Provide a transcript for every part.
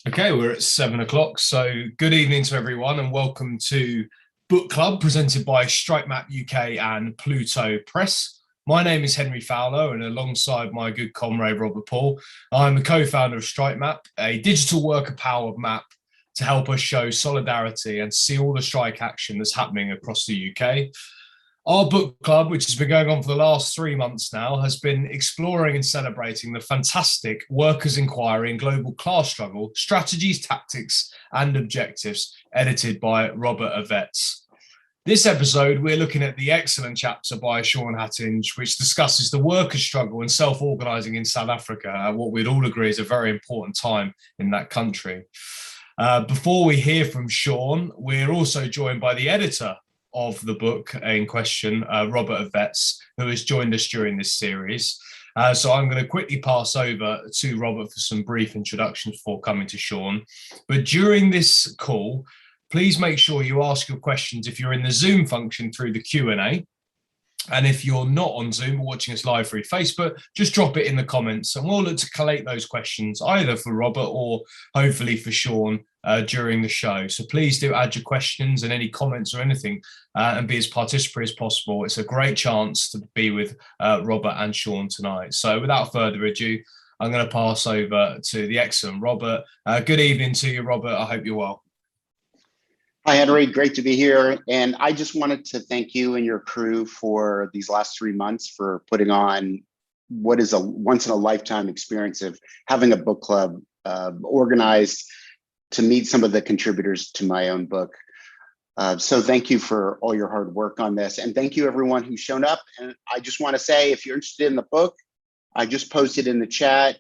Okay, we're at 7 o'clock. So, good evening to everyone, and welcome to Book Club presented by Strike Map UK and Pluto Press. My name is Henry Fowler, and alongside my good comrade Robert Paul, I'm the co founder of Strike Map, a digital worker powered map to help us show solidarity and see all the strike action that's happening across the UK. Our book club, which has been going on for the last 3 months now, has been exploring and celebrating the fantastic Workers' Inquiry and Global Class Struggle, Strategies, Tactics and Objectives, edited by Robert Avetz. This episode, we're looking at the excellent chapter by Shawn, which discusses the workers' struggle and self-organising in South Africa, what we'd all agree is a very important time in that country. Before we hear from Shawn, we're also joined by the editor of the book in question, Robert Avetz, who has joined us during this series. So I'm going to quickly pass over to Robert for some brief introductions before coming to Shawn. But during this call, please make sure you ask your questions if you're in the Zoom function through the Q&A. And if you're not on Zoom or watching us live through Facebook, just drop it in the comments and we'll look to collate those questions either for Robert or hopefully for Shawn during the show. So please do add your questions and any comments or anything and be as participatory as possible. It's a great chance to be with Robert and Shawn tonight. So without further ado, I'm going to pass over to the excellent Robert. Good evening to you, Robert. I hope you're well. Hi, Henry. Great to be here. And I just wanted to thank you and your crew for these last 3 months for putting on what is a once-in-a-lifetime experience of having a book club organized to meet some of the contributors to my own book. So thank you for all your hard work on this. And thank you, everyone who's shown up. And I just want to say, if you're interested in the book, I just posted in the chat,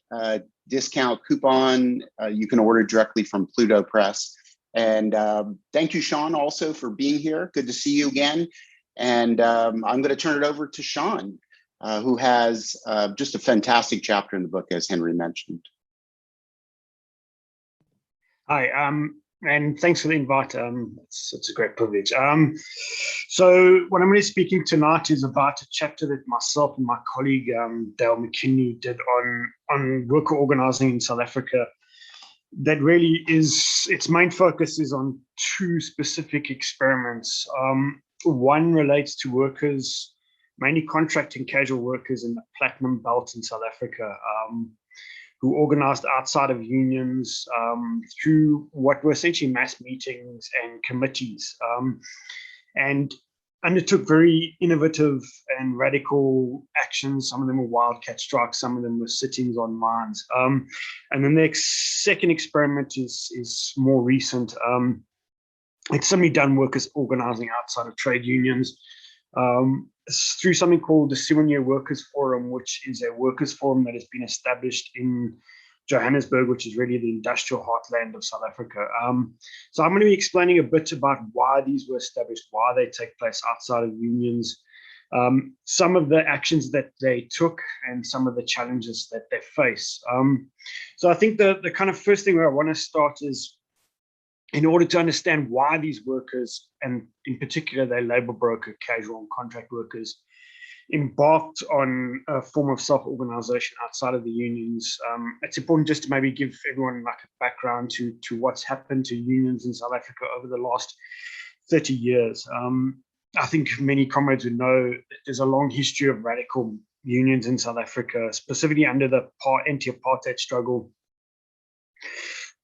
discount coupon. You can order directly from Pluto Press. And thank you, Shawn, also for being here. Good to see you again. And I'm going to turn it over to Shawn, who has just a fantastic chapter in the book, as Henry mentioned. Hi, and thanks for the invite. It's a great privilege. So what I'm really speaking tonight is about a chapter that myself and my colleague, Dale McKinney, did on worker organising in South Africa. That really is, its main focus is on two specific experiments. One relates to workers, mainly contract and casual workers in the Platinum Belt in South Africa, who organized outside of unions through what were essentially mass meetings and committees, and undertook very innovative and radical actions. Some of them were wildcat strikes, some of them were sittings on mines. And then the second experiment is more recent. It's somebody done workers organizing outside of trade unions through something called the 7-Year Workers Forum, which is a workers forum that has been established in Johannesburg, which is really the industrial heartland of South Africa. So I'm going to be explaining a bit about why these were established, why they take place outside of unions, some of the actions that they took, and some of the challenges that they face. So I think the kind of first thing where I want to start is, in order to understand why these workers, and in particular their labor broker, casual and contract workers, embarked on a form of self-organization outside of the unions, it's important just to maybe give everyone like a background to what's happened to unions in South Africa over the last 30 years. I think many comrades would know that there's a long history of radical unions in South Africa, specifically under the anti-apartheid struggle.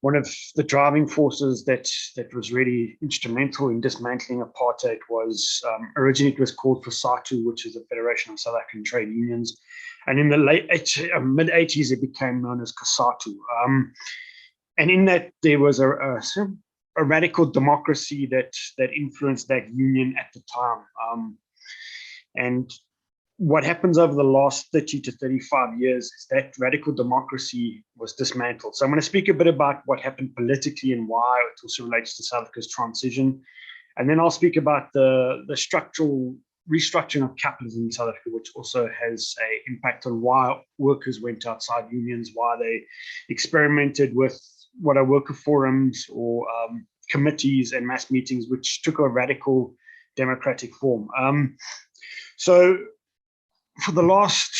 One of the driving forces that was really instrumental in dismantling apartheid was, originally it was called FASATU, which is the Federation of South African Trade Unions. And in the mid-80s, it became known as COSATU. And in that, there was a radical democracy that influenced that union at the time. And what happens over the last 30 to 35 years is that radical democracy was dismantled. So I'm going to speak a bit about what happened politically and why it also relates to South Africa's transition. And then I'll speak about the structural restructuring of capitalism in South Africa, which also has an impact on why workers went outside unions, why they experimented with what are worker forums or committees and mass meetings, which took a radical democratic form. So for the last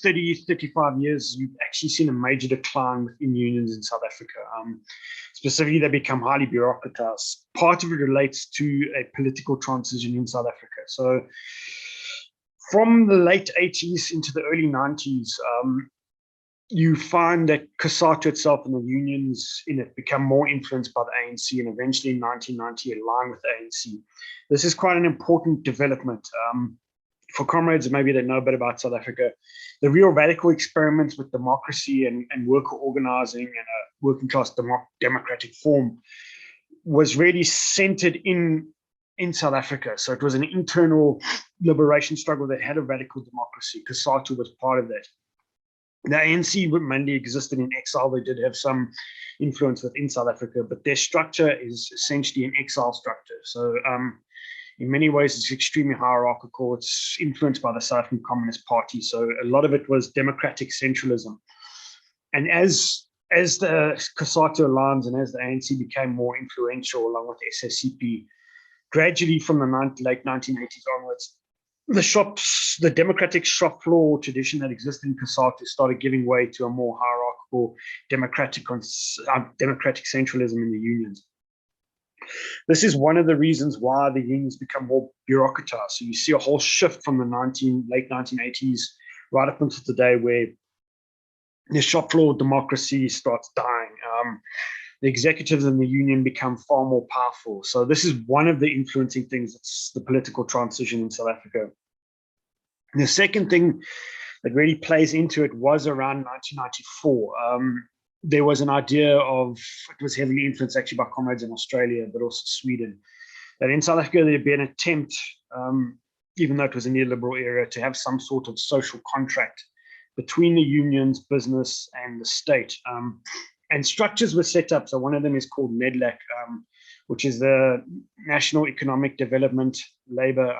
35 years, you've actually seen a major decline within unions in South Africa. Specifically, they become highly bureaucratized. Part of it relates to a political transition in South Africa. So from the late 80s into the early 90s, you find that COSATU itself and the unions in it become more influenced by the ANC, and eventually in 1990 align with the ANC. This is quite an important development. For comrades, maybe they know a bit about South Africa. The real radical experiments with democracy and worker organizing and a working class democratic form was really centered in South Africa. So it was an internal liberation struggle that had a radical democracy. COSATU was part of that. The ANC mainly existed in exile. They did have some influence within South Africa, but their structure is essentially an exile structure. So in many ways, it's extremely hierarchical. It's influenced by the South African Communist Party. So a lot of it was democratic centralism. And as the COSATU aligns and as the ANC became more influential along with SSCP, gradually from the late 1980s onwards, the democratic shop floor tradition that existed in COSATU started giving way to a more hierarchical democratic centralism in the unions. This is one of the reasons why the unions become more bureaucratized. So you see a whole shift from the late 1980s right up until today, where the shop floor democracy starts dying. The executives in the union become far more powerful. So this is one of the influencing things. It's the political transition in South Africa. And the second thing that really plays into it was around 1994. There was an idea of, it was heavily influenced actually by comrades in Australia, but also Sweden, that in South Africa there'd be an attempt, even though it was a neoliberal era, to have some sort of social contract between the unions, business, and the state. And structures were set up. So one of them is called NEDLAC, which is the National Economic Development Labour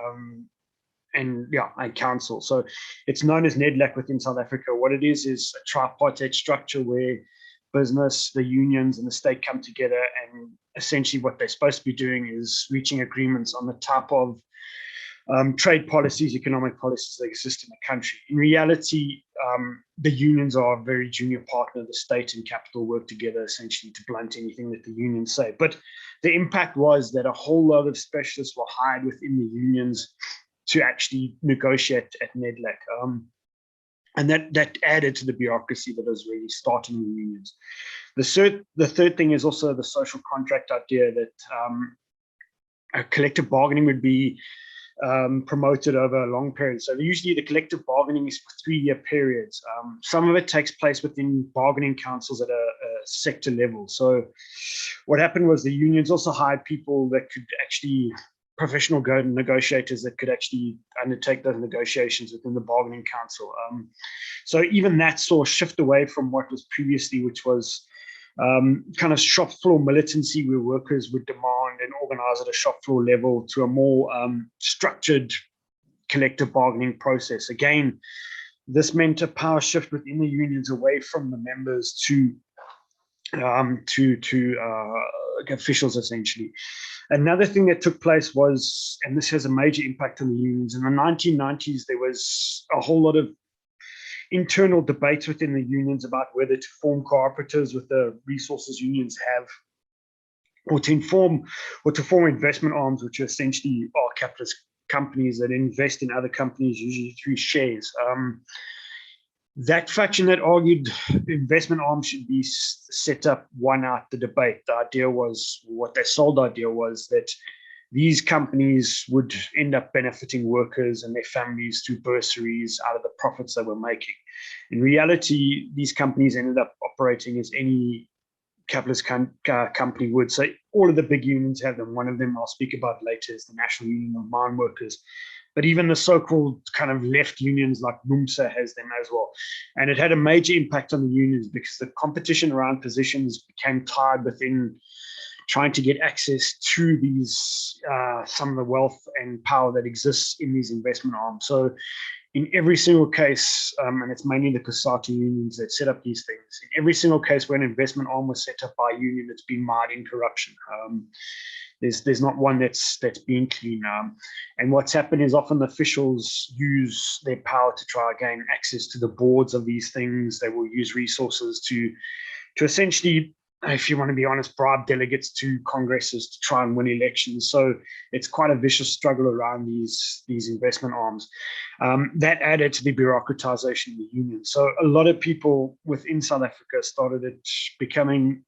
and Council. So it's known as NEDLAC within South Africa. What it is a tripartite structure where business, the unions, and the state come together, and essentially what they're supposed to be doing is reaching agreements on the type of trade policies, economic policies that exist in the country. In reality, the unions are a very junior partner. The state and capital work together essentially to blunt anything that the unions say. But the impact was that a whole lot of specialists were hired within the unions to actually negotiate at NEDLAC. And that added to the bureaucracy that was really starting in the unions. The third thing is also the social contract idea that a collective bargaining would be promoted over a long period. So usually the collective bargaining is for 3-year periods. Some of it takes place within bargaining councils at a sector level. So what happened was the unions also hired people that could actually, professional negotiators that could actually undertake those negotiations within the bargaining council. So even that saw a shift away from what was previously, which was kind of shop floor militancy, where workers would demand and organize at a shop floor level, to a more structured collective bargaining process. Again, this meant a power shift within the unions away from the members to officials, essentially. Another thing that took place was, and this has a major impact on the unions, in the 1990s, there was a whole lot of internal debates within the unions about whether to form cooperatives with the resources unions have, or to form investment arms, which essentially are capitalist companies that invest in other companies, usually through shares. That faction that argued investment arms should be set up won out the debate. The idea was, what they sold the idea was, that these companies would end up benefiting workers and their families through bursaries out of the profits they were making. In reality, these companies ended up operating as any capitalist company would. So all of the big unions have them. One of them I'll speak about later is the National Union of Mine Workers. But even the so-called kind of left unions like NUMSA has them as well. And it had a major impact on the unions because the competition around positions became tied within trying to get access to these, some of the wealth and power that exists in these investment arms. So in every single case, and it's mainly the COSATU unions that set up these things, in every single case where an investment arm was set up by a union, it's been mired in corruption. there's not one that's been clean. And what's happened is often the officials use their power to try to gain access to the boards of these things. They will use resources to essentially, if you want to be honest, bribe delegates to congresses to try and win elections. So it's quite a vicious struggle around these investment arms. That added to the bureaucratization of the union. So a lot of people within South Africa started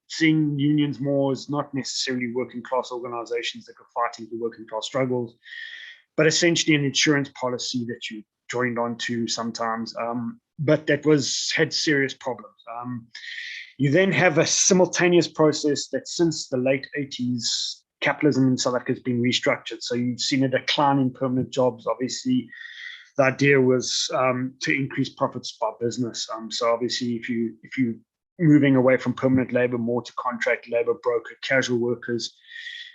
seeing unions more as not necessarily working class organizations that were fighting for working class struggles, but essentially an insurance policy that you joined onto sometimes, but that had serious problems. You then have a simultaneous process that since the late 80s, capitalism in South Africa has been restructured. So you've seen a decline in permanent jobs. Obviously, the idea was to increase profits by business. So obviously, if you moving away from permanent labor more to contract labor, broker, casual workers,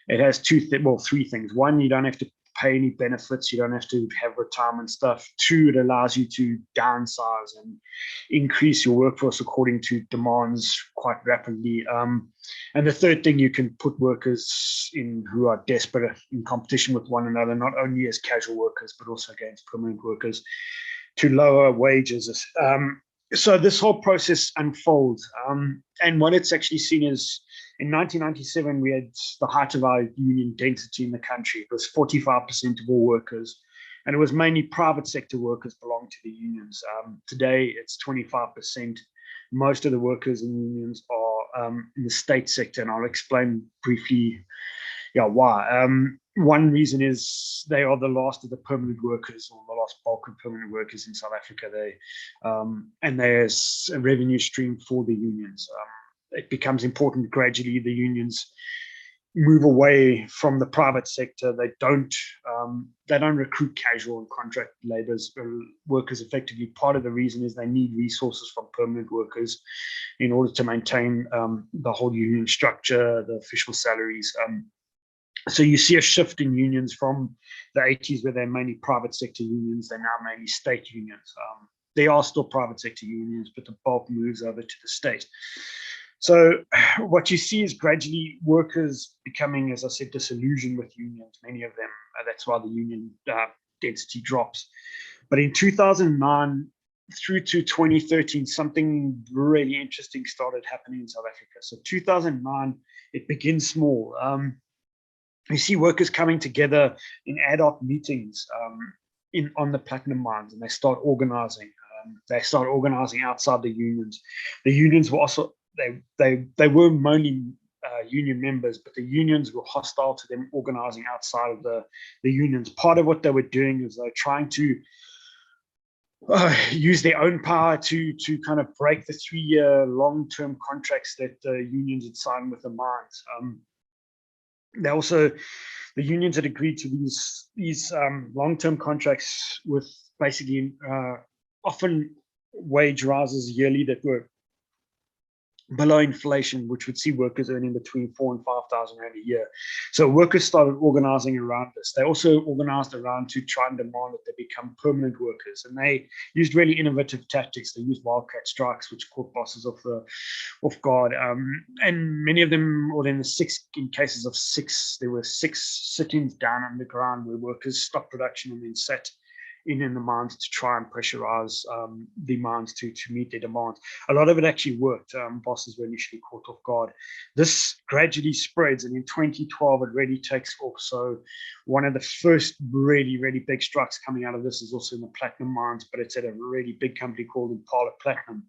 it has three things. One, you don't have to pay any benefits. You don't have to have retirement stuff. Two, it allows you to downsize and increase your workforce according to demands quite rapidly. And the third thing, you can put workers in who are desperate in competition with one another, not only as casual workers, but also against permanent workers to lower wages. So this whole process unfolds. And what it's actually seen is, in 1997, we had the height of our union density in the country. It was 45% of all workers, and it was mainly private sector workers belonged to the unions. Today, it's 25%. Most of the workers in unions are in the state sector, and I'll explain briefly why. One reason is they are the last of the permanent workers, or the last bulk of permanent workers in South Africa. And there's a revenue stream for the unions. It becomes important gradually. The unions move away from the private sector. They don't recruit casual and contract workers effectively. Part of the reason is they need resources from permanent workers in order to maintain the whole union structure, the official salaries. So you see a shift in unions from the 80s, where they're mainly private sector unions. They're now mainly state unions. They are still private sector unions, but the bulk moves over to the state. So what you see is gradually workers becoming, as I said, disillusioned with unions, many of them. That's why the union density drops. But in 2009 through to 2013, something really interesting started happening in South Africa. So 2009, it begins small. You see workers coming together in ad hoc meetings on the platinum mines, and they start organizing. They start organizing outside the unions. The unions were also they were mainly union members, but the unions were hostile to them organizing outside of the unions. Part of what they were doing is they were trying to use their own power to kind of break the 3-year long-term contracts that the unions had signed with the mines. The unions had agreed to these long-term contracts with basically often wage rises yearly that were below inflation, which would see workers earning between 4,000 and 5,000 rand a year. So workers started organizing around this. They also organized around to try and demand that they become permanent workers. And they used really innovative tactics. They used wildcat strikes, which caught bosses off guard. And many of them, or in cases of 6, there were 6 sittings down underground where workers stopped production and then sat in the mines to try and pressurize the mines to meet their demands. A lot of it actually worked. Bosses were initially caught off guard. This gradually spreads, and in 2012, it really takes off. So one of the first really, really big strikes coming out of this is also in the platinum mines, but it's at a really big company called Impala Platinum.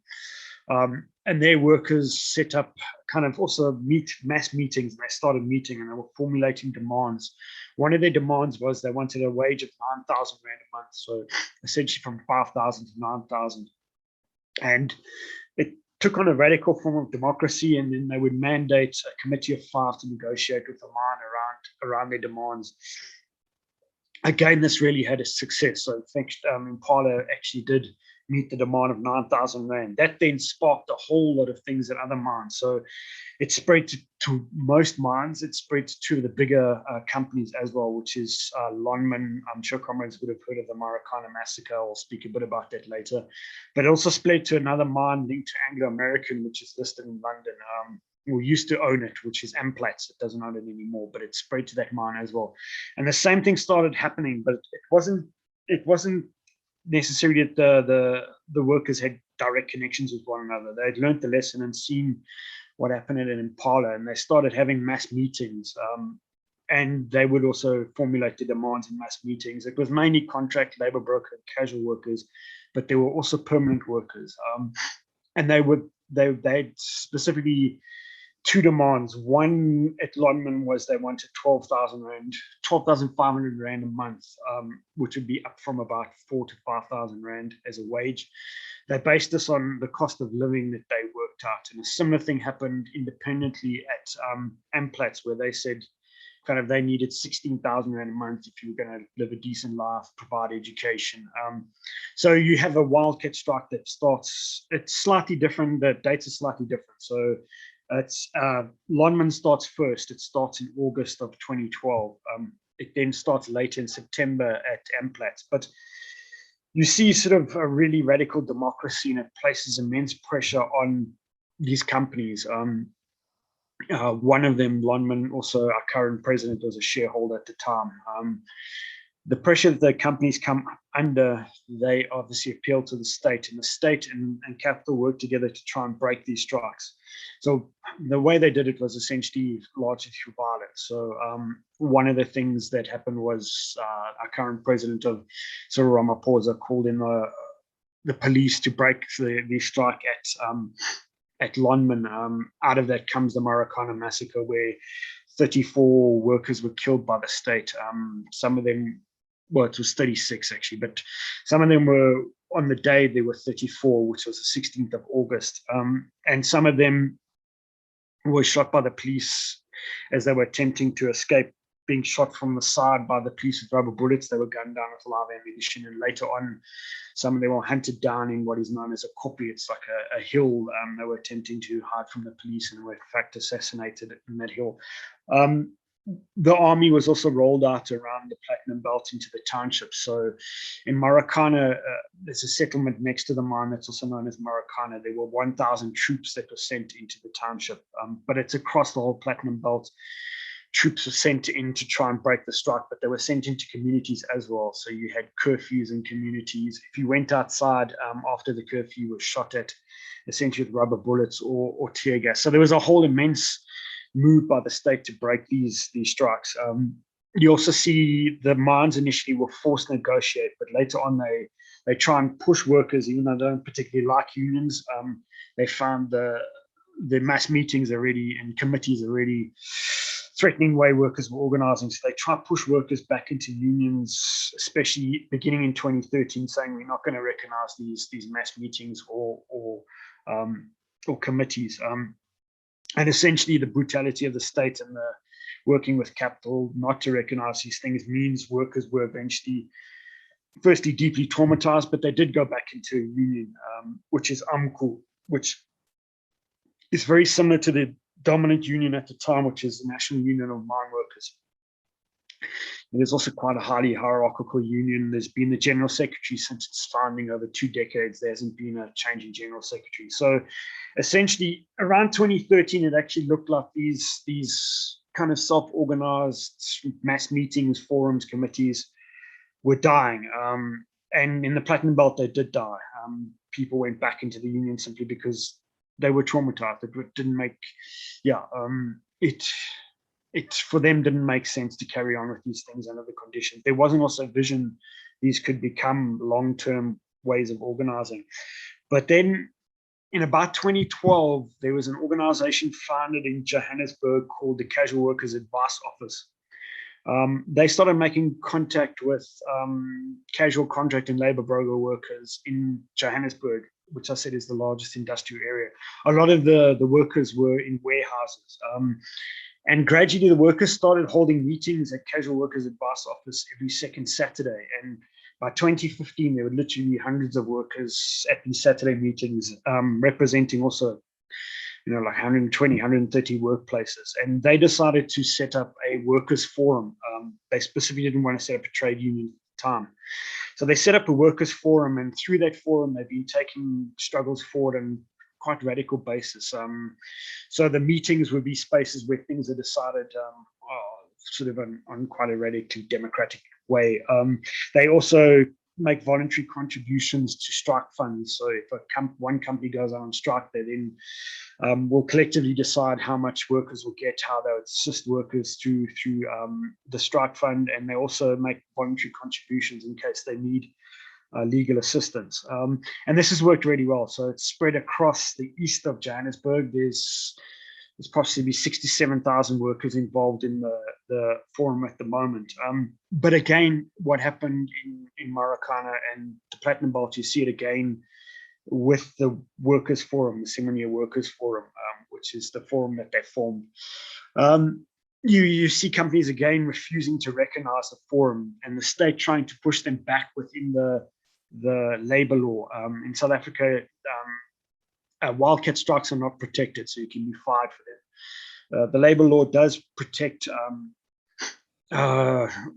And their workers set up kind of also mass meetings, and they started meeting, and they were formulating demands. One of their demands was they wanted a wage of 9,000 rand a month, so essentially from 5,000 to 9,000. And it took on a radical form of democracy, and then they would mandate a committee of 5 to negotiate with the mine around their demands. Again, this really had a success. So in fact, Impala actually did meet the demand of 9,000 rand. That then sparked a whole lot of things at other mines. So it spread to most mines. It spread to 2 of the bigger companies as well, which is Lonmin. I'm sure comrades would have heard of the Marikana massacre. I'll speak a bit about that later. But it also spread to another mine linked to Anglo-American, which is listed in London. or used to own it, which is Amplats. It doesn't own it anymore, but it spread to that mine as well. And the same thing started happening, but it wasn't necessarily that the workers had direct connections with one another. They had learned the lesson and seen what happened at an Impala, and they started having mass meetings. And they would also formulate the demands in mass meetings. It was mainly contract, labor broker, and casual workers, but there were also permanent workers. And they had specifically two demands. One at Lonman was they wanted 12,500 Rand a month, which would be up from about 4,000 to 5,000 Rand as a wage. They based this on the cost of living that they worked out. And a similar thing happened independently at Amplats, where they said kind of they needed 16,000 Rand a month if you were going to live a decent life, provide education. So you have a wildcat strike that starts, it's slightly different, the dates are slightly different. So it's Lonman starts first. It starts in August of 2012. It then starts later in September at Amplats. But you see sort of a really radical democracy, and it places immense pressure on these companies. One of them, Lonman, also our current president, was a shareholder at the time. The pressure that the companies come under, they obviously appeal to the state, and the state and capital work together to try and break these strikes. So the way they did it was essentially largely through violence. So one of the things that happened was our current president of Cyril Ramaphosa called in the police to break the strike at Lonman. Out of that comes the Marikana massacre, where 34 workers were killed by the state. Some of them, well, it was 36 actually, but some of them were, on the day there were 34, which was the 16th of August. And some of them were shot by the police as they were attempting to escape, being shot from the side by the police with rubber bullets. They were gunned down with live ammunition, and later on, some of them were hunted down in what is known as a kopje. It's like a hill. They were attempting to hide from the police and were in fact assassinated in that hill. The army was also rolled out around the Platinum Belt into the township. So in Marikana, there's a settlement next to the mine that's also known as Marikana. There were 1,000 troops that were sent into the township, but it's across the whole Platinum Belt. Troops were sent in to try and break the strike, but they were sent into communities as well. So you had curfews in communities. If you went outside after the curfew, you were shot at, essentially with rubber bullets or tear gas. So there was a whole immense move by the state to break these strikes. You also see the mines initially were forced to negotiate, but later on they try and push workers, even though they don't particularly like unions. They found the mass meetings already and committees already threatening way workers were organizing. So they try to push workers back into unions, especially beginning in 2013, saying we're not going to recognize these mass meetings or committees. And essentially the brutality of the state and the working with capital not to recognize these things means workers were eventually, firstly, deeply traumatized, but they did go back into a union, which is AMCU, which is very similar to the dominant union at the time, which is the National Union of Mine Workers. And there's also quite a highly hierarchical union. There's been the general secretary since its founding over 2 decades. There hasn't been a change in general secretary. So essentially around 2013, it actually looked like these kind of self-organized mass meetings, forums, committees were dying. And in the Platinum Belt, they did die. People went back into the union simply because they were traumatized. It didn't make, it for them didn't make sense to carry on with these things under the conditions. There wasn't also a vision these could become long-term ways of organizing. But then in about 2012, there was an organization founded in Johannesburg called the Casual Workers Advice Office. They started making contact with casual contract and labor broker workers in Johannesburg, which I said is the largest industrial area. A lot of the workers were in warehouses. And gradually the workers started holding meetings at Casual Workers Advice Office every second Saturday. And by 2015, there were literally hundreds of workers at these Saturday meetings, representing also, like 120, 130 workplaces. And they decided to set up a workers forum. They specifically didn't want to set up a trade union at the time. So they set up a workers forum, and through that forum, they've been taking struggles forward and quite radical basis. So the meetings would be spaces where things are decided sort of on quite a radically democratic way. They also make voluntary contributions to strike funds. So if one company goes out on strike, they then will collectively decide how much workers will get, how they'll assist workers through the strike fund, and they also make voluntary contributions in case they need legal assistance. And this has worked really well. So it's spread across the east of Johannesburg. There's possibly 67,000 workers involved in the forum at the moment. But again, what happened in Marikana and the Platinum Belt, you see it again with the Workers Forum, the Simonia Workers Forum, which is the forum that they formed. You see companies again refusing to recognize the forum, and the state trying to push them back within the labor law. In South Africa, wildcat strikes are not protected, so you can be fired for them. The labor law does protect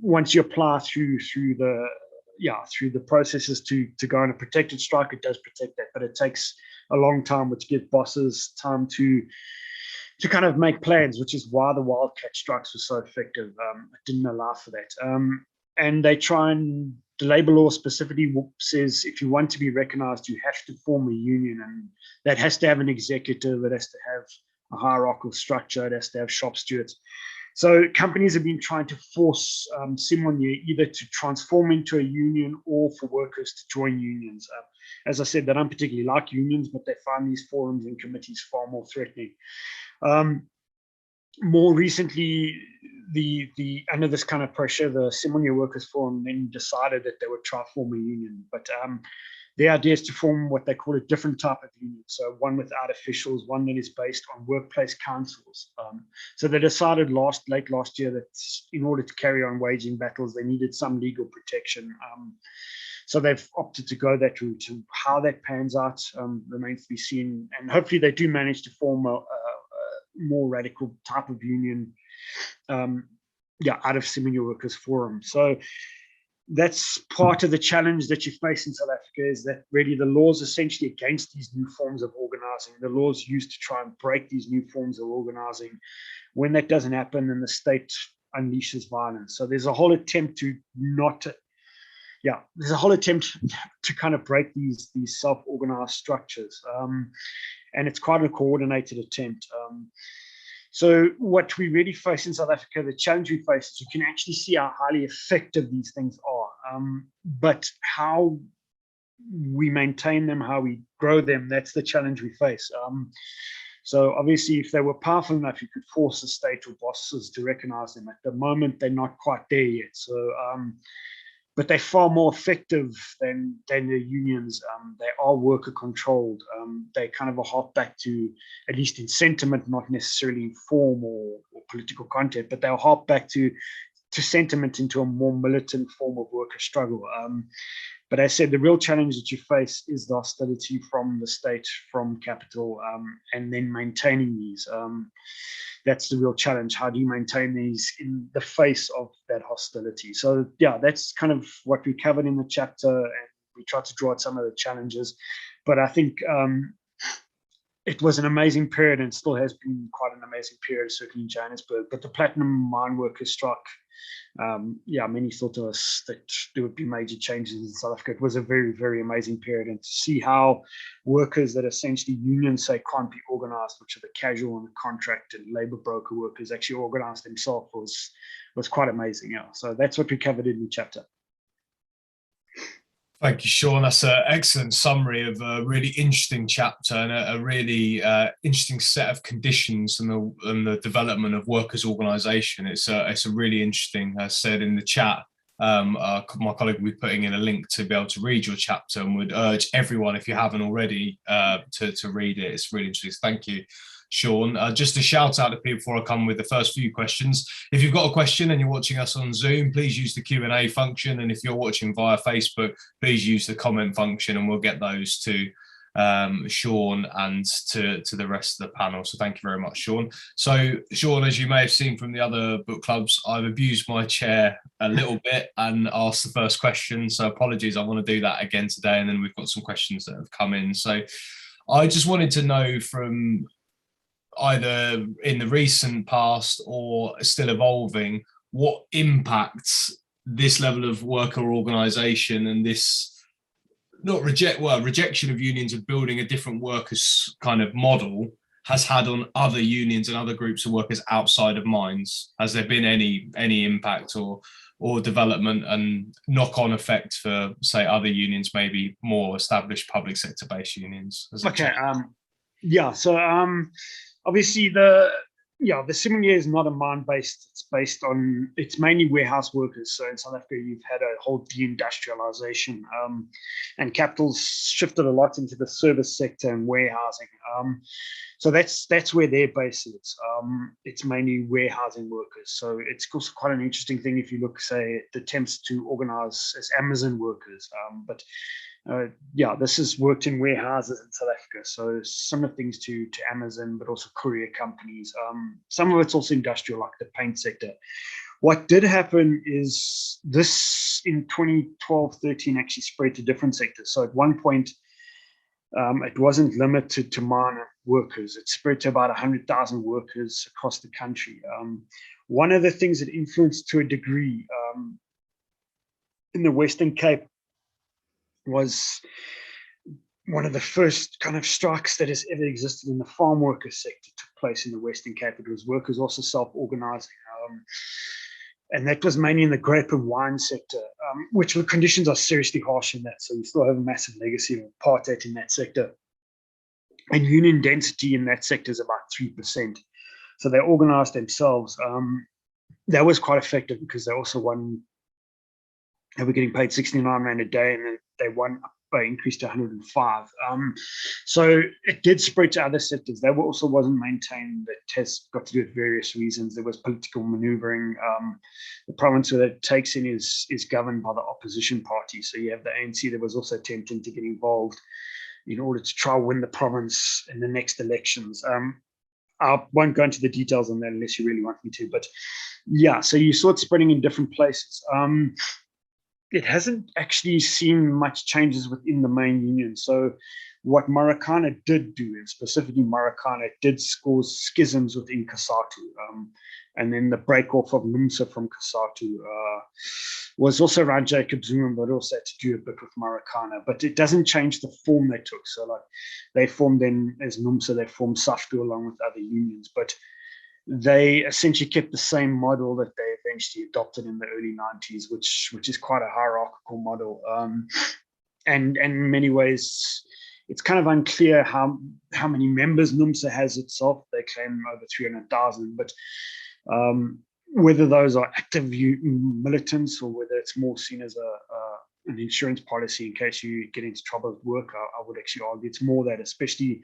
once you apply through the processes to go on a protected strike. It does protect that, but it takes a long time, which gives bosses time to kind of make plans, which is why the wildcat strikes were so effective. It didn't allow for that. And they try, and the labor law specifically says if you want to be recognized, you have to form a union, and that has to have an executive, it has to have a hierarchical structure, it has to have shop stewards. So companies have been trying to force Simonia either to transform into a union or for workers to join unions. As I said, they don't particularly like unions, but they find these forums and committees far more threatening. More recently, under this kind of pressure, the Simonia Workers Forum then decided that they would try to form a union. But the idea is to form what they call a different type of union. So one without officials, one that is based on workplace councils. So they decided late last year that in order to carry on waging battles, they needed some legal protection. So they've opted to go that route. And how that pans out remains to be seen. And hopefully they do manage to form a more radical type of union out of Simonia Workers Forum. So that's part of the challenge that you face in South Africa, is that really the laws essentially against these new forms of organizing. The laws used to try and break these new forms of organizing. When that doesn't happen, then the state unleashes violence. So there's a whole attempt to kind of break these self-organized structures. And it's quite a coordinated attempt. So what we really face in South Africa, the challenge we face, is you can actually see how highly effective these things are. But how we maintain them, how we grow them, that's the challenge we face. So obviously, if they were powerful enough, you could force the state or bosses to recognize them. At the moment, they're not quite there yet. So, but they're far more effective than the unions. They are worker controlled. They kind of a hop back to, at least in sentiment, not necessarily in form or political content, but they'll hop back to sentiment into a more militant form of worker struggle. But as I said, the real challenge that you face is the hostility from the state, from capital, and then maintaining these. That's the real challenge. How do you maintain these in the face of that hostility? So yeah, that's kind of what we covered in the chapter, and we tried to draw out some of the challenges. But I think it was an amazing period, and still has been quite an amazing period, certainly in Johannesburg. But the platinum mine workers struck. Many thought to us that there would be major changes in South Africa. It was a very, very amazing period, and to see how workers that essentially unions say can't be organized, which are the casual and the contract and labor broker workers, actually organized themselves was quite amazing. Yeah, so that's what we covered in the chapter. Thank you, Shawn. That's an excellent summary of a really interesting chapter and a really interesting set of conditions and the development of workers' organisation. It's a really interesting, as said in the chat. My colleague will be putting in a link to be able to read your chapter, and would urge everyone, if you haven't already, to read it. It's really interesting. Thank you, Shawn. Just a shout out to people before I come with the first few questions. If you've got a question and you're watching us on Zoom, please use the Q&A function. And if you're watching via Facebook, please use the comment function, and we'll get those to Shawn and to the rest of the panel. So thank you very much, Shawn. So Shawn, as you may have seen from the other book clubs, I've abused my chair a little bit and asked the first question. So apologies, I want to do that again today. And then we've got some questions that have come in. So I just wanted to know from either in the recent past or still evolving, what impacts this level of worker organisation and this rejection of unions and building a different workers kind of model has had on other unions and other groups of workers outside of mines. Has there been any impact or development and knock-on effect for, say, other unions, maybe more established public sector-based unions? Okay. Yeah. So obviously the Similar is not a mine-based. It's mainly warehouse workers. So in South Africa, you've had a whole deindustrialization, and capital's shifted a lot into the service sector and warehousing. So that's where their base is. It's mainly warehousing workers. So it's also quite an interesting thing if you look, say, at the attempts to organize as Amazon workers. This has worked in warehouses in South Africa. So similar things to Amazon, but also courier companies. Some of it's also industrial, like the paint sector. What did happen is this in 2012-13 actually spread to different sectors. So at one point, it wasn't limited to mine workers. It spread to about 100,000 workers across the country. One of the things that influenced to a degree in the Western Cape was one of the first kind of strikes that has ever existed in the farm worker sector took place in the Western Cape. It was workers also self-organising. And that was mainly in the grape and wine sector, which the conditions are seriously harsh in that. So you still have a massive legacy of apartheid in that sector. And union density in that sector is about 3%. So they organised themselves. That was quite effective because they also won. They were getting paid 69 Rand a day, and then they won by increased to 105. So it did spread to other sectors. That also wasn't maintained. That has got to do with various reasons. There was political maneuvering. The province that it takes in is governed by the opposition party. So you have the ANC that was also attempting to get involved in order to try and win the province in the next elections. I won't go into the details on that unless you really want me to. But yeah, so you saw it spreading in different places. It hasn't actually seen much changes within the main union. So what Marikana did do, and specifically Marikana, did cause schisms within COSATU. And then the break-off of NUMSA from COSATU was also around Jacob Zuma, but also had to do a bit with Marikana. But it doesn't change the form they took. So like they formed then as NUMSA, they formed SAFTU along with other unions. But they essentially kept the same model that they eventually adopted in the early 90s, which is quite a hierarchical model. And in many ways, it's kind of unclear how many members NUMSA has itself. They claim over 300,000, but whether those are active militants or whether it's more seen as an insurance policy in case you get into trouble at work, I would actually argue it's more that, especially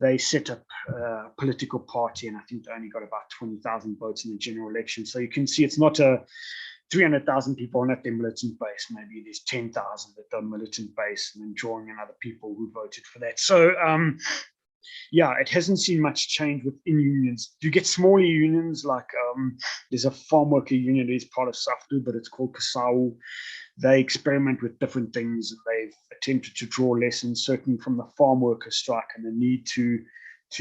they set up a political party, and I think they only got about 20,000 votes in the general election. So you can see it's not a 300,000 people on their militant base. Maybe there's 10,000 that are militant base, and then drawing in other people who voted for that. So it hasn't seen much change within unions. You get smaller unions, like there's a farm worker union that is part of SAFTU, but it's called COSATU. They experiment with different things. They've attempted to draw lessons, certainly from the farm worker strike and the need to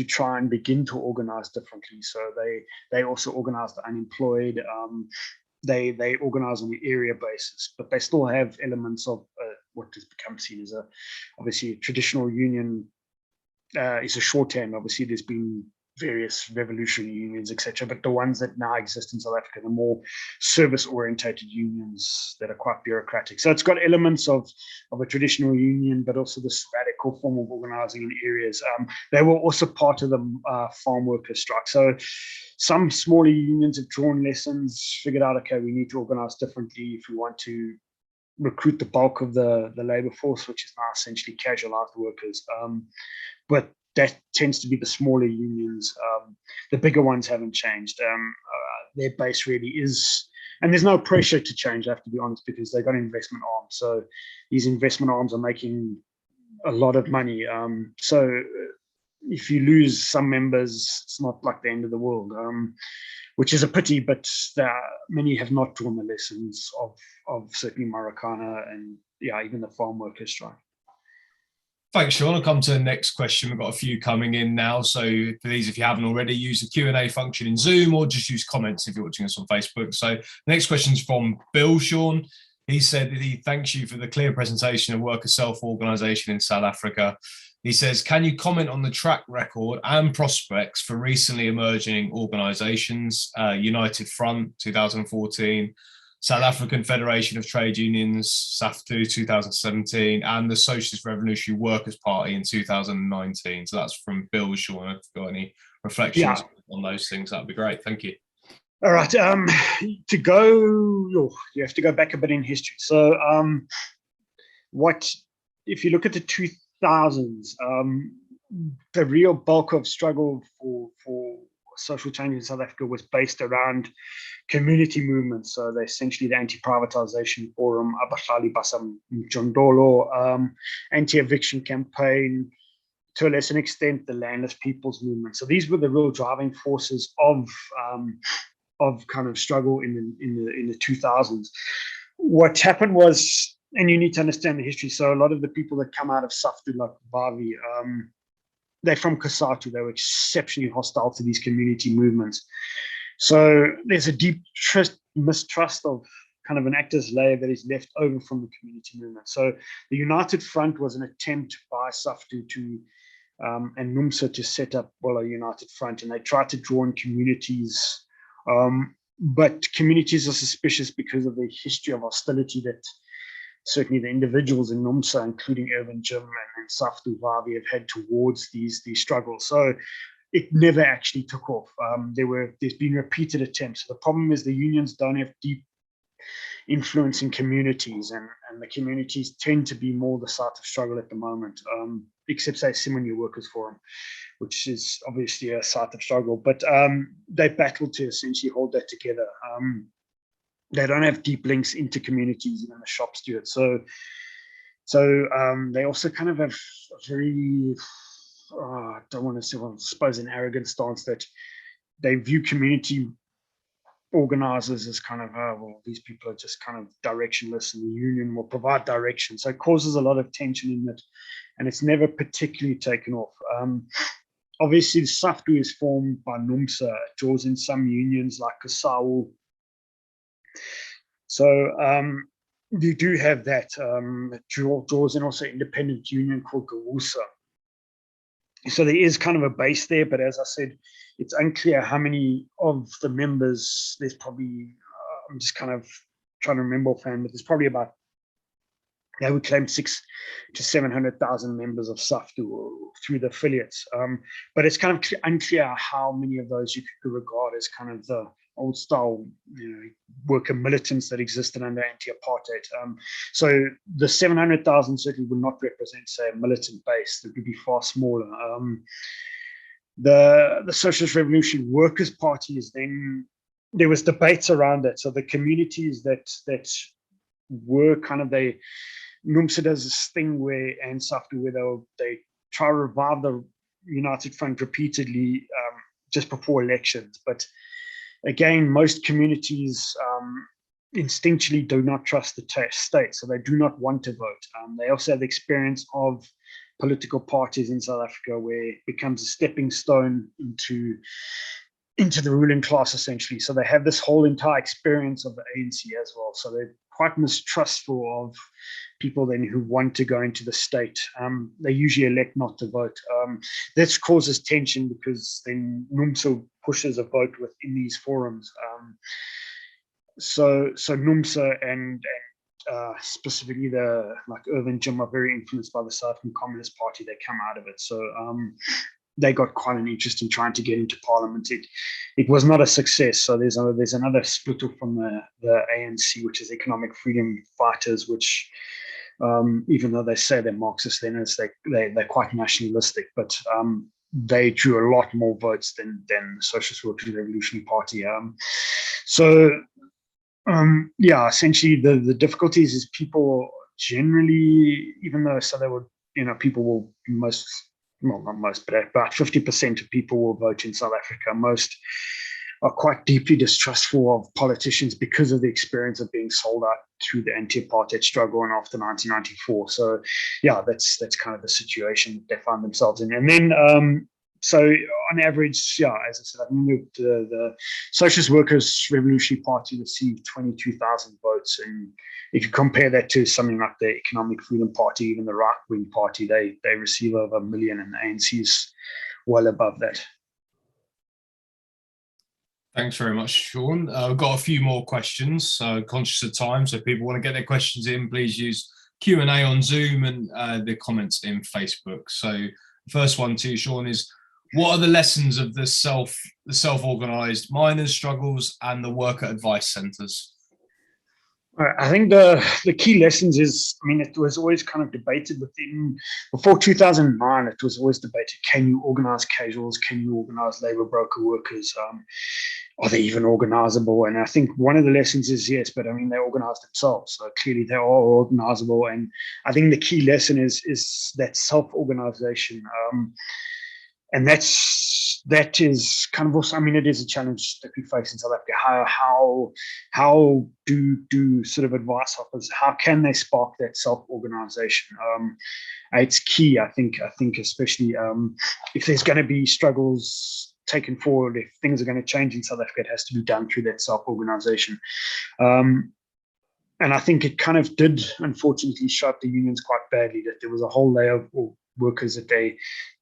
try and begin to organize differently. So they also organize the unemployed. They organize on an area basis, but they still have elements of what has become seen as obviously a traditional union. Is a shorthand. Obviously, there's been various revolutionary unions, etc. But the ones that now exist in South Africa, the more service-orientated unions that are quite bureaucratic. So it's got elements of a traditional union, but also this radical form of organizing in areas. They were also part of the farm worker strike. So some smaller unions have drawn lessons, figured out, okay, we need to organize differently if we want to recruit the bulk of the labor force, which is now essentially casualized workers. But that tends to be the smaller unions. The bigger ones haven't changed. Their base really is, and there's no pressure to change, I have to be honest, because they've got investment arms. So these investment arms are making a lot of money. So if you lose some members, it's not like the end of the world, which is a pity, but many have not drawn the lessons of certainly Marikana and even the farm workers strike. Thanks, Shawn. I'll come to the next question. We've got a few coming in now. So please, if you haven't already, use the Q&A function in Zoom or just use comments if you're watching us on Facebook. So the next question is from Bill Shawn. He said that he thanks you for the clear presentation of worker self-organisation in South Africa. He says, can you comment on the track record and prospects for recently emerging organisations, United Front 2014, South African Federation of Trade Unions, SAFTU 2017, and the Socialist Revolutionary Workers' Party in 2019. So that's from Bill Shawn. If you've got any reflections on those things, that'd be great. Thank you. All right. To go, you have to go back a bit in history. So if you look at the 2000s, the real bulk of struggle for social change in South Africa was based around community movements. So they're essentially the anti-privatization forum, Abahlali Basam Jondolo, anti-eviction campaign, to a lesser extent, the landless people's movement. So these were the real driving forces of kind of struggle in the 2000s. What happened was, and you need to understand the history. So a lot of the people that come out of SAFTU, like Bavi, they're from Kasatu. They were exceptionally hostile to these community movements. So there's a deep mistrust of kind of an actors layer that is left over from the community movement. So the United Front was an attempt by SAFTU and NUMSA to set up, a United Front, and they tried to draw in communities. But communities are suspicious because of the history of hostility that certainly the individuals in NUMSA, including Irvin Jim and SAFTU Vavi, have had towards these struggles. So it never actually took off. There's been repeated attempts. The problem is the unions don't have deep influence in communities, and the communities tend to be more the site of struggle at the moment, except say Simonye Workers Forum, which is obviously a site of struggle. But they battled to essentially hold that together. They don't have deep links into communities, even the shop stewards. So they also kind of have a very, I don't want to say, I suppose, an arrogant stance that they view community organizers as kind of, these people are just kind of directionless, and the union will provide direction. So it causes a lot of tension in it, and it's never particularly taken off. Obviously, the SAFTU is formed by NUMSA, draws in some unions like Kasau. So you do have that. Draws in also independent union called Gawusa. So there is kind of a base there, but as I said, it's unclear how many of the members. There's probably, I'm just kind of trying to remember offhand, but there's probably about, they would claim 600,000 to 700,000 members of SAFTU through the affiliates. But it's kind of unclear how many of those you could regard as kind of the old style, worker militants that existed under anti-apartheid. So the 700,000 certainly would not represent, say, a militant base. That would be far smaller. The Socialist Revolutionary Workers' Party is then, there was debates around that. So the communities that were kind of, NUMSA does this thing where, and SAFTU, where they try to revive the United Front repeatedly just before elections. But again, most communities instinctually do not trust the state, so they do not want to vote. They also have the experience of political parties in South Africa where it becomes a stepping stone into the ruling class, essentially. So they have this whole entire experience of the ANC as well. So they're quite mistrustful of people then who want to go into the state. They usually elect not to vote. This causes tension because then NUMSA pushes a vote within these forums. So NUMSA and specifically like Irvin Jim are very influenced by the South African Communist Party. They come out of it. So they got quite an interest in trying to get into parliament. It was not a success. So there's another split off from the ANC, which is Economic Freedom Fighters, which even though they say they're Marxist-Leninists, they're quite nationalistic, but they drew a lot more votes than the Socialist Revolutionary Party. Essentially the difficulties is people generally, even though they would, people will not most, but about 50% of people will vote in South Africa. Most are quite deeply distrustful of politicians because of the experience of being sold out through the anti-apartheid struggle and after 1994. So, yeah, that's kind of the situation that they find themselves in. And then, so on average, yeah, as I said, I mean, the Socialist Workers' Revolutionary Party received 22,000 votes, and if you compare that to something like the Economic Freedom Party, even the right-wing party, they receive over 1 million, and the ANC is well above that. Thanks very much, Shawn. We've got a few more questions, conscious of time. So if people want to get their questions in, please use Q&A on Zoom and the comments in Facebook. So the first one to you, Shawn, is what are the lessons of the self-organised miners' struggles and the worker advice centres? I think the key lessons is, I mean, it was always kind of debated before 2009, it was always debated, can you organise casuals, can you organise labour broker workers, are they even organisable? And I think one of the lessons is yes, but I mean, they organise themselves, so clearly they are organisable. And I think the key lesson is that self-organisation. And that is kind of also, I mean, it is a challenge that we face in South Africa. How do sort of advice offers, how can they spark that self-organization? It's key, I think especially if there's going to be struggles taken forward, if things are going to change in South Africa, it has to be done through that self-organization. And I think it kind of did, unfortunately, shut the unions quite badly, that there was a whole layer of workers that they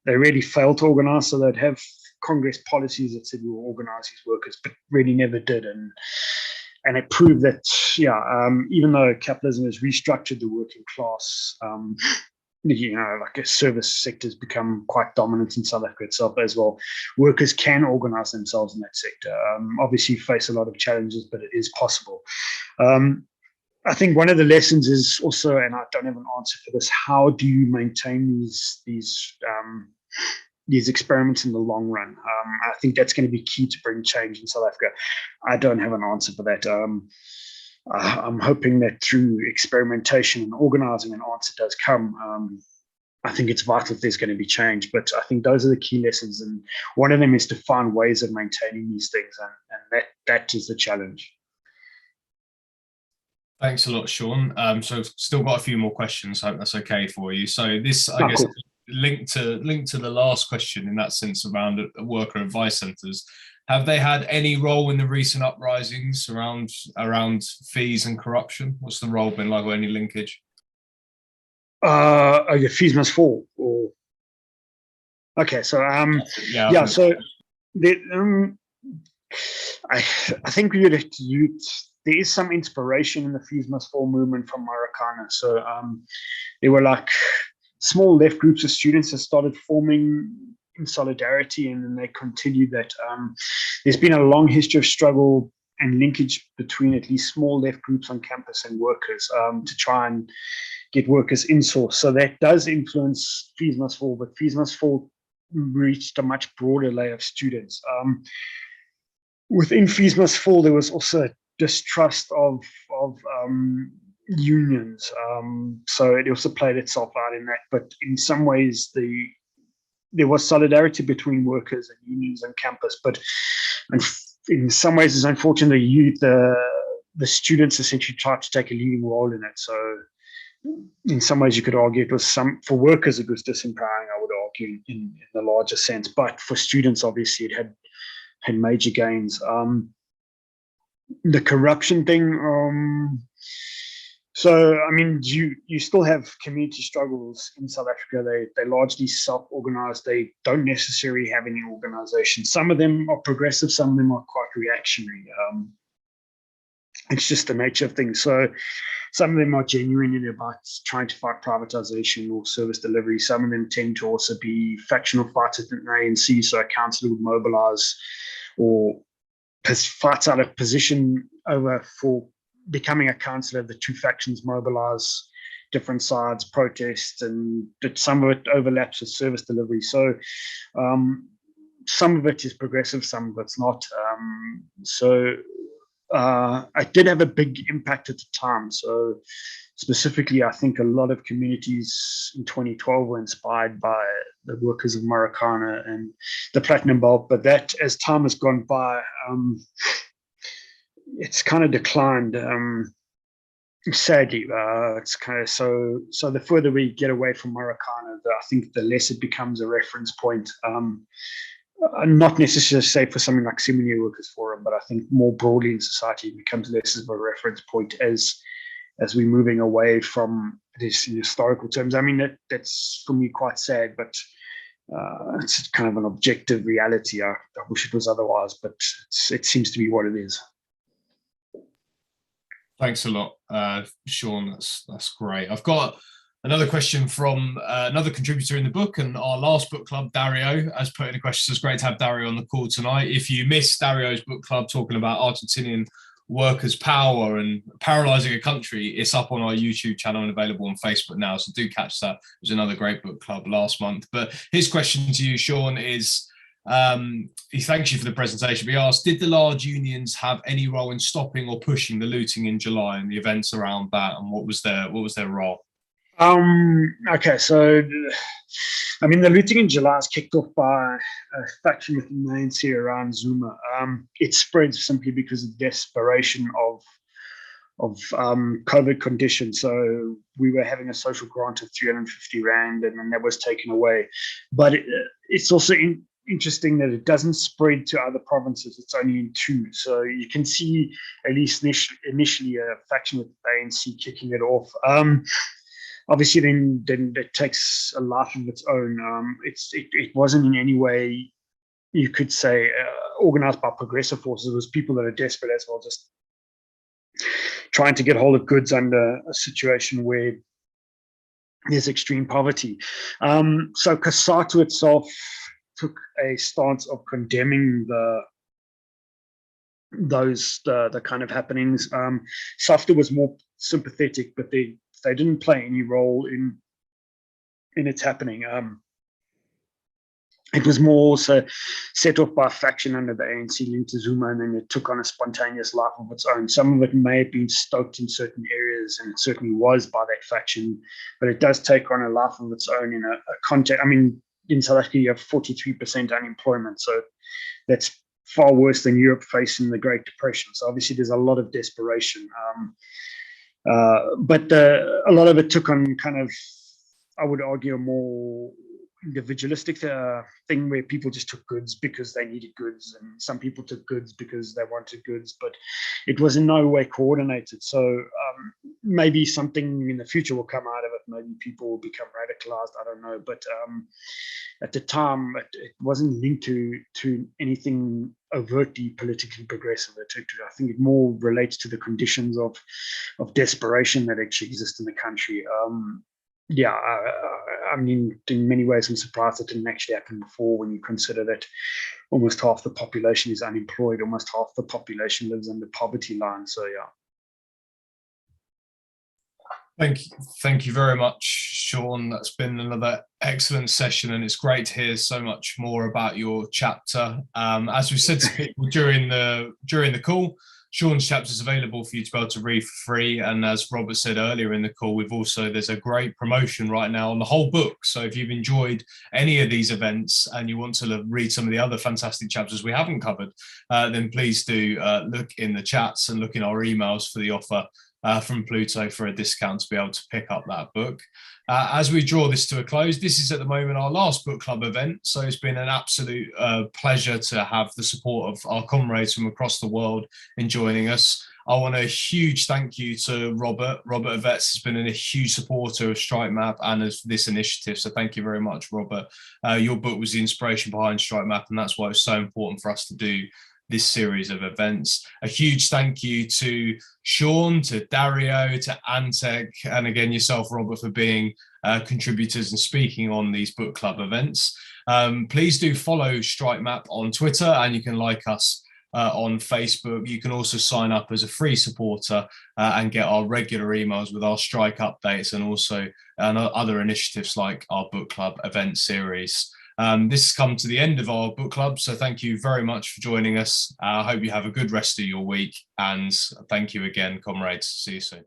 really failed to organize. So they'd have Congress policies that said we will organize these workers, but really never did. And it proved that, even though capitalism has restructured the working class, like a service sector's become quite dominant in South Africa itself as well. Workers can organize themselves in that sector. Obviously face a lot of challenges, but it is possible. I think one of the lessons is also, and I don't have an answer for this, how do you maintain these experiments in the long run? I think that's going to be key to bring change in South Africa. I don't have an answer for that. I'm hoping that through experimentation and organising, an answer does come. I think it's vital if there's going to be change, but I think those are the key lessons, and one of them is to find ways of maintaining these things, and that is the challenge. Thanks a lot, Shawn. So still got a few more questions. I hope that's okay for you. So this, I guess, cool. linked to the last question in that sense around worker advice centres. Have they had any role in the recent uprisings around fees and corruption? What's the role been like, or any linkage? Your fees must fall. Or okay, so yeah. So I think there is some inspiration in the fees must fall movement from Marikana. So there were like small left groups of students that started forming in solidarity, and then they continued that. There's been a long history of struggle and linkage between at least small left groups on campus and workers to try and get workers in-source. So that does influence fees must fall, but fees must fall reached a much broader layer of students. Within fees must fall, there was also distrust of unions. So it also played itself out in that. But in some ways, there was solidarity between workers and unions on campus. But in some ways, it's unfortunate the students essentially tried to take a leading role in it. So in some ways, you could argue it was for workers, it was disempowering, I would argue, in the larger sense. But for students, obviously, it had major gains. The corruption thing, so I mean, you still have community struggles in South Africa. They largely self-organized. They don't necessarily have any organization. Some of them are progressive, some of them are quite reactionary. It's just the nature of things. So some of them are genuinely about trying to fight privatization or service delivery. Some of them tend to also be factional fighters in the ANC, so a councillor would mobilize or fights out of position over for becoming a councillor. The two factions mobilize, different sides protest, and some of it overlaps with service delivery. So some of it is progressive, some of it's not. I did have a big impact at the time. So specifically, I think a lot of communities in 2012 were inspired by workers of Marikana and the platinum belt. But that, as time has gone by, it's kind of declined. Sadly, it's kind of so the further we get away from Marikana, I think the less it becomes a reference point. Not necessarily say for something like Seminary Workers Forum, but I think more broadly in society it becomes less of a reference point as we're moving away from this in historical terms. I mean, that's for me quite sad, but it's kind of an objective reality. I wish it was otherwise, but it seems to be what it is. Thanks a lot, Shawn. That's great. I've got another question from another contributor in the book, and our last book club, Dario, has put in a question. So it's great to have Dario on the call tonight. If you missed Dario's book club talking about Argentinian workers' power and paralysing a country, it's up on our YouTube channel and available on Facebook now. So do catch that. It was another great book club last month. But his question to you, Shawn, is he thanks you for the presentation, but he asked, did the large unions have any role in stopping or pushing the looting in July and the events around that, and what was their role? Okay, so I mean, the looting in July is kicked off by a faction within the ANC around Zuma. It spread simply because of desperation of COVID conditions. So we were having a social grant of 350 Rand, and then that was taken away. But it's also interesting that it doesn't spread to other provinces. It's only in 2. So you can see, at least initially, a faction with the ANC kicking it off. Obviously, then it takes a life of its own. It wasn't in any way, you could say, organized by progressive forces. It was people that are desperate as well, just trying to get hold of goods under a situation where there's extreme poverty. So COSATU itself took a stance of condemning the kind of happenings. SAFTA was more sympathetic, but they didn't play any role in its happening. It was more also set off by a faction under the ANC linked to Zuma, and then it took on a spontaneous life of its own. Some of it may have been stoked in certain areas, and it certainly was by that faction, but it does take on a life of its own in a context. I mean, in South Africa, you have 43% unemployment, so that's far worse than Europe facing the Great Depression. So obviously there's a lot of desperation. But a lot of it took on kind of, I would argue, a more individualistic thing where people just took goods because they needed goods, and some people took goods because they wanted goods, but it was in no way coordinated. So maybe something in the future will come out of it. Maybe people will become radicalized. I don't know. But at the time, it wasn't linked to anything overtly politically progressive. I think it more relates to the conditions of desperation that actually exist in the country. Yeah, I mean, in many ways, I'm surprised it didn't actually happen before, when you consider that almost half the population is unemployed, almost half the population lives under poverty line. So, yeah. Thank you very much, Shawn. That's been another excellent session, and it's great to hear so much more about your chapter. As we said to people during the call, Shawn's chapter is available for you to be able to read for free. And as Robert said earlier in the call, there's a great promotion right now on the whole book. So if you've enjoyed any of these events and you want to read some of the other fantastic chapters we haven't covered, then please do look in the chats and look in our emails for the offer from Pluto for a discount to be able to pick up that book. As we draw this to a close, this is at the moment our last book club event, so it's been an absolute pleasure to have the support of our comrades from across the world in joining us. I want a huge thank you to Robert. Robert Vetz has been a huge supporter of Strike Map and of this initiative, so thank you very much, Robert. Your book was the inspiration behind Strike Map, and that's why it's so important for us to do this series of events. A huge thank you to Shawn, to Dario, to Antec, and again yourself, Robert, for being contributors and speaking on these book club events. Please do follow Strike Map on Twitter, and you can like us on Facebook. You can also sign up as a free supporter and get our regular emails with our strike updates, and also other initiatives like our book club event series. This has come to the end of our book club, so thank you very much for joining us. I hope you have a good rest of your week, and thank you again, comrades. See you soon.